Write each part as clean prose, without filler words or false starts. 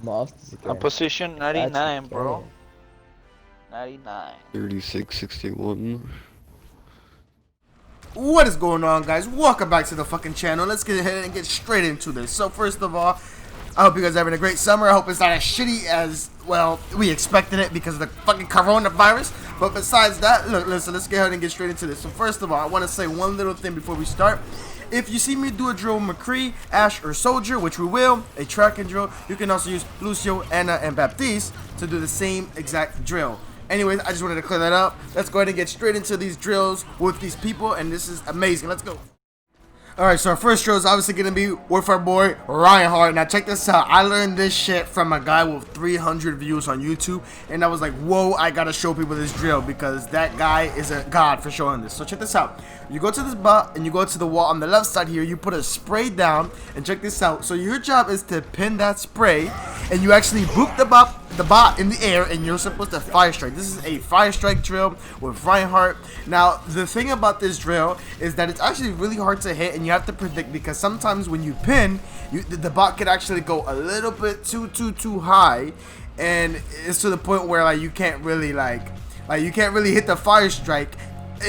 Monsters I'm again. position That's 99, bro. insane. 99. 3661. What is going on, guys? Welcome back to the fucking channel. Let's get ahead and get straight into this. So first of all, I hope you guys are having a great summer. I hope it's not as shitty as, well, we expected it because of the fucking coronavirus. But besides that, look, listen, let's get ahead and get straight into this. So first of all, I want to say one little thing before we start. If you see me do a drill with McCree, Ash, or Soldier, which we will, a tracking drill, you can also use Lucio, Anna, and Baptiste to do the same exact drill. Anyways, I just wanted to clear that up. Let's go ahead and get straight into these drills with these people, and this is amazing. Let's go. Alright, so our first drill is obviously going to be with our boy Reinhardt. Now check this out. I learned this shit from a guy with 300 views on YouTube, and I was like, whoa, I gotta show people this drill because that guy is a god for showing this. So check this out. You go to this bot and you go to the wall on the left side here. You put a spray down, and check this out. So your job is to pin that spray, and you actually boop the bot in the air, and you're supposed to fire strike. This is a fire strike drill with Reinhardt. Now the thing about this drill is that it's actually really hard to hit, and you have to predict because sometimes when you pin, the bot could actually go a little bit too high, and it's to the point where like you can't really you can't really hit the fire strike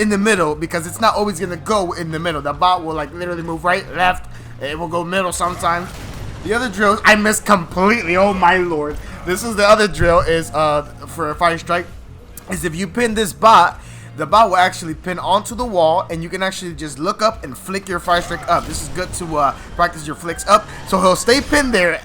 in the middle because it's not always gonna go in the middle. The bot will like literally move right, left. It will go middle sometimes. The other drills I missed completely. Oh my lord! This is the other drill is for a fire strike. Is if you pin this bot, the bot will actually pin onto the wall, and you can actually just look up and flick your fire strike up. This is good to practice your flicks up. So he'll stay pinned there.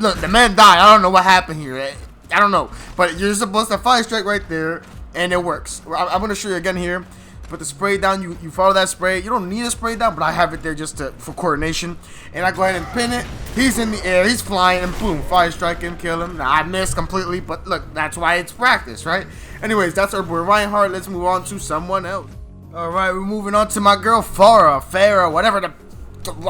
Look, the man died. I don't know what happened here. I don't know, but you're supposed to fire strike right there, and it works. I'm gonna show you again here. Put the spray down, you follow that spray. You don't need a spray down, but I have it there just for coordination. And I go ahead and pin it. He's in the air, he's flying, and boom, fire strike him, kill him. Now I missed completely, but look, that's why it's practice, right? Anyways, that's our boy Reinhardt. Let's move on to someone else. Alright, we're moving on to my girl Farah, whatever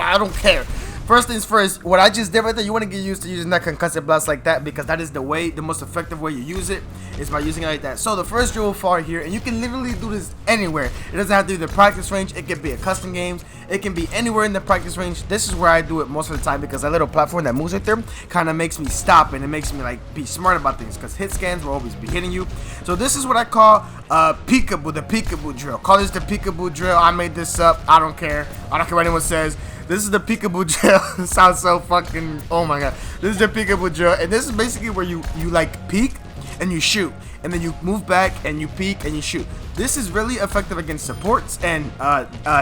I don't care. First things first, what I just did right there, you want to get used to using that concussive blast like that because that is the most effective way you use it is by using it like that. So the first drill will far here, and you can literally do this anywhere. It doesn't have to be the practice range. It can be a custom games. It can be anywhere in the practice range. This is where I do it most of the time because that little platform that moves right there kind of makes me stop, and it makes me like be smart about things because hit scans will always be hitting you. So this is what I call peekaboo, the peekaboo drill. Call this the peekaboo drill. I made this up. I don't care. I don't care what anyone says. This is the peekaboo drill. It sounds so fucking, oh my god. This is the peekaboo drill, and this is basically where you like peek and you shoot, and then you move back and you peek and you shoot. This is really effective against supports and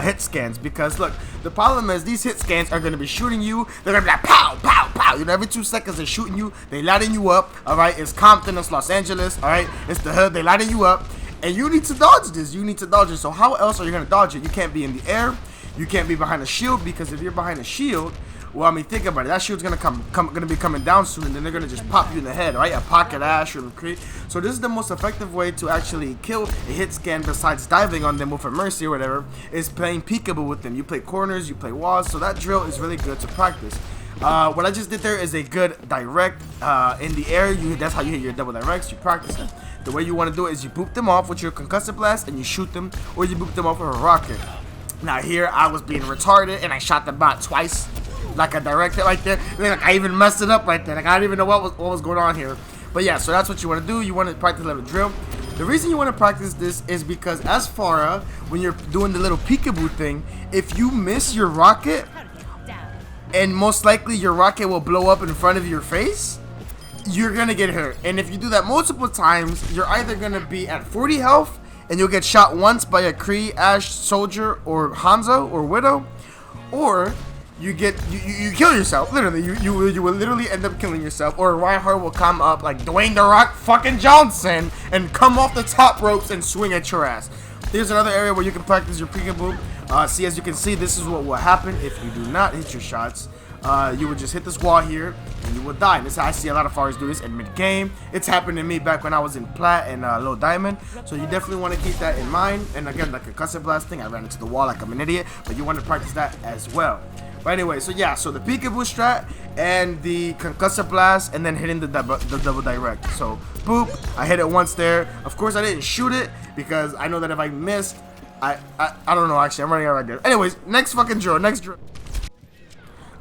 hit scans because look, the problem is these hit scans are going to be shooting you. They're going to be like pow, pow, pow. You know, every 2 seconds they're shooting you. They lighting you up, all right? It's Compton, it's Los Angeles, all right? It's the hood. They lighting you up, and you need to dodge this. You need to dodge it. So how else are you going to dodge it? You can't be in the air. You can't be behind a shield because if you're behind a shield, well, I mean, think about it. That shield's gonna be coming down soon, and then they're gonna just pop you in the head, right? A pocket Ash or McCree. So this is the most effective way to actually kill a hit scan besides diving on them with a mercy or whatever. Is playing peekaboo with them. You play corners, you play walls. So that drill is really good to practice. What I just did there is a good direct in the air. That's how you hit your double directs. You practice them. The way you want to do it is you boop them off with your concussive blast and you shoot them, or you boop them off with a rocket. Now here I was being retarded and I shot the bot twice, like a direct hit right there. Like I even messed it up right there. Like I didn't even know what was going on here. But yeah, so that's what you want to do. You want to practice a little drill. The reason you want to practice this is because as Farah, when you're doing the little peekaboo thing, if you miss your rocket, and most likely your rocket will blow up in front of your face, you're gonna get hurt. And if you do that multiple times, you're either gonna be at 40 health and you'll get shot once by a Kree, Ash, Soldier, or Hanzo, or Widow, or you kill yourself. Literally, you will literally end up killing yourself, or Reinhardt will come up like Dwayne The Rock fucking Johnson and come off the top ropes and swing at your ass. Here's another area where you can practice your peekaboo. See, as you can see, this is what will happen if you do not hit your shots. You would just hit this wall here and you will die. And this is how I see a lot of Farahs do this in mid-game. It's happened to me back when I was in Plat and Low Diamond. So you definitely want to keep that in mind. And again, like a concussive blast thing, I ran into the wall like I'm an idiot, but you want to practice that as well. But anyway, so yeah, so the peekaboo strat and the concussive blast, and then hitting the double direct. So boop, I hit it once there. Of course I didn't shoot it because I know that if I missed, I don't know, actually I'm running out right there. Anyways, next fucking drill, next drill.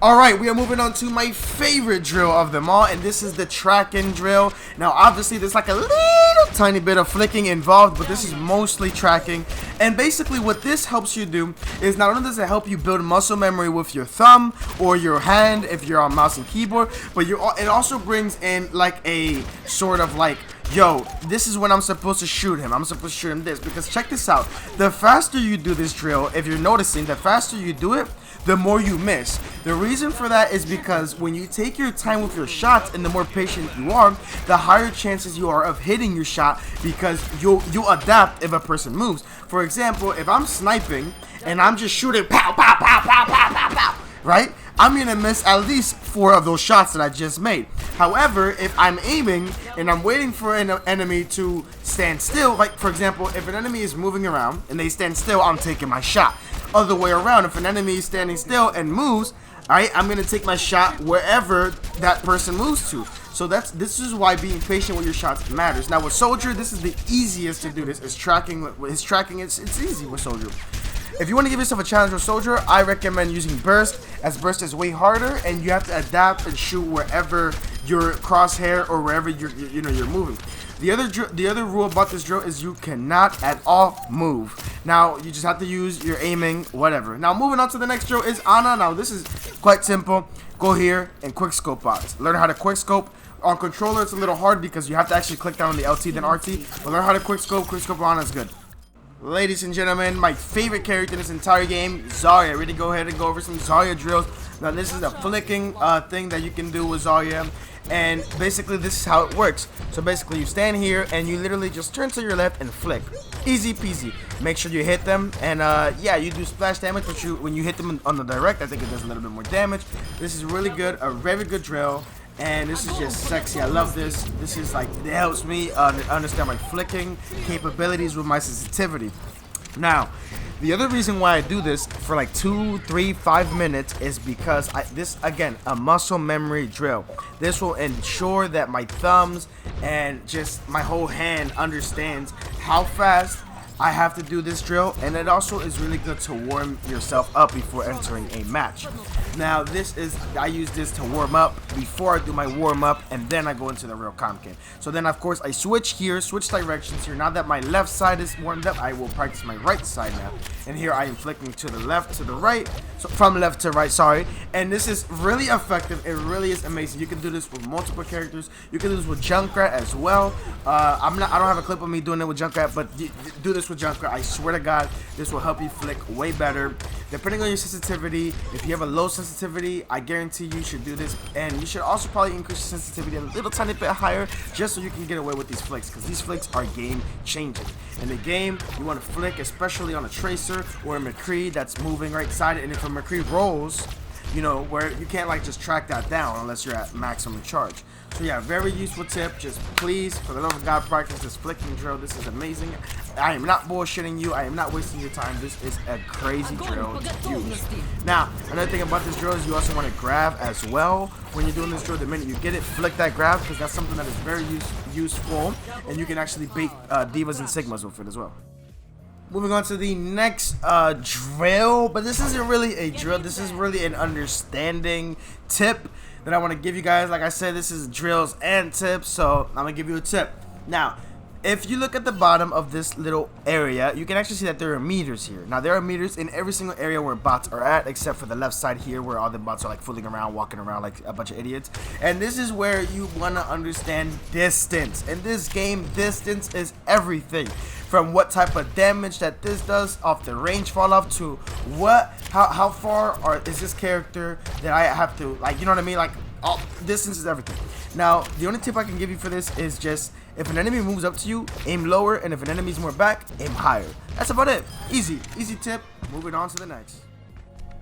Alright, we are moving on to my favorite drill of them all, and this is the tracking drill. Now, obviously, there's like a little tiny bit of flicking involved, but this is mostly tracking. And basically, what this helps you do is not only does it help you build muscle memory with your thumb or your hand if you're on mouse and keyboard, but it also brings in like a sort of like, yo, this is when I'm supposed to shoot him. I'm supposed to shoot him this, because check this out. The faster you do this drill, if you're noticing, the faster you do it, the more you miss. The reason for that is because when you take your time with your shots and the more patient you are, the higher chances you are of hitting your shot, because you adapt if a person moves. For example, if I'm sniping and I'm just shooting pow, pow, pow, pow, pow, pow, pow, right? I'm going to miss at least 4 of those shots that I just made. However, if I'm aiming and I'm waiting for an enemy to stand still, like for example, if an enemy is moving around and they stand still, I'm taking my shot. Other way around, if an enemy is standing still and moves, alright, I'm going to take my shot wherever that person moves to. So this is why being patient with your shots matters. Now with Soldier, this is the easiest to do this. It's tracking. It's easy with Soldier. If you want to give yourself a challenge with Soldier, I recommend using Burst, as Burst is way harder and you have to adapt and shoot wherever your crosshair or wherever you're moving. The other rule about this drill is you cannot at all move. Now you just have to use your aiming, whatever. Now moving on to the next drill is Ana. Now this is quite simple. Go here and quick scope out. Learn how to quick scope. On controller it's a little hard because you have to actually click down on the LT then RT. But learn how to quick scope Ana is good. Ladies and gentlemen, my favorite character in this entire game, Zorya. Ready to go ahead and go over some Zorya drills. Now this is a flicking thing that you can do with Zorya, and basically this is how it works. So basically you stand here and you literally just turn to your left and flick. Easy peasy. Make sure you hit them, and yeah, you do splash damage, but when you hit them on the direct, I think it does a little bit more damage. This is really good, a very good drill. And this is just sexy. I love this. This is like, it helps me understand my flicking capabilities with my sensitivity. Now, the other reason why I do this for like 2, 3, 5 minutes is because this, again, a muscle memory drill. This will ensure that my thumbs and just my whole hand understands how fast I have to do this drill, and it also is really good to warm yourself up before entering a match. Now I use this to warm up before I do my warm up, and then I go into the real comp game. So then of course I switch directions here. Now that my left side is warmed up, I will practice my right side now. And here I am flicking to the left to the right, so from left to right, sorry. And this is really effective. It really is amazing. You can do this with multiple characters. You can do this with Junkrat as well. I don't have a clip of me doing it with Junkrat, but do this with Junkrat. I swear to God, this will help you flick way better. Depending on your sensitivity, if you have a low sensitivity, I guarantee you should do this. And you should also probably increase your sensitivity a little tiny bit higher, just so you can get away with these flicks, because these flicks are game changing. In the game, you want to flick, especially on a Tracer or a McCree that's moving right side, and if a McCree rolls, you know, where you can't like just track that down unless you're at maximum charge. So yeah, very useful tip. Just please, for the love of God, practice this flicking drill. This is amazing. I am not bullshitting you. I am not wasting your time. This is a crazy drill to use. Now, another thing about this drill is you also want to grab as well. When you're doing this drill, the minute you get it, flick that grab, because that's something that is very useful, and you can actually bait divas and sigmas with it as well. Moving on to the next drill, but this isn't really a drill. This is really an understanding tip that I want to give you guys. Like I said, this is drills and tips, so I'm gonna give you a tip. Now, if you look at the bottom of this little area, you can actually see that there are meters here. Now, there are meters in every single area where bots are at, except for the left side here, where all the bots are like fooling around, walking around like a bunch of idiots. And this is where you want to understand distance. In this game, distance is everything. From what type of damage that this does off the range fall off to how far is this character that I have to, like, you know what I mean? Like, all distance is everything. Now, the only tip I can give you for this is just, if an enemy moves up to you, aim lower, and if an enemy's more back, aim higher. That's about it. Easy tip. Moving on to the next.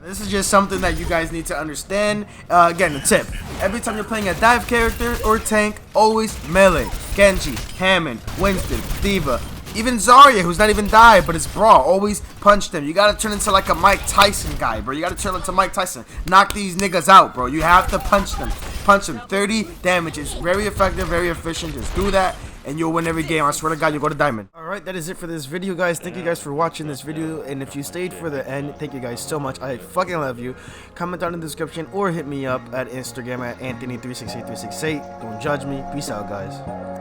This is just something that you guys need to understand. Again, a tip. Every time you're playing a dive character or tank, always melee. Genji, Hammond, Winston, Diva, even Zorya, who's not even dive, but it's brawl. Always punch them. You gotta turn into like a Mike Tyson guy, bro. You gotta turn into Mike Tyson. Knock these niggas out, bro. You have to punch them. Punch them. 30 damage. It's very effective, very efficient. Just do that. and you'll win every game. I swear to God, you'll go to diamond. Alright, that is it for this video, guys. Thank you guys for watching this video, and if you stayed for the end, thank you guys so much. I fucking love you. Comment down in the description or hit me up at Instagram at Anthony368368. Don't judge me. Peace out, guys.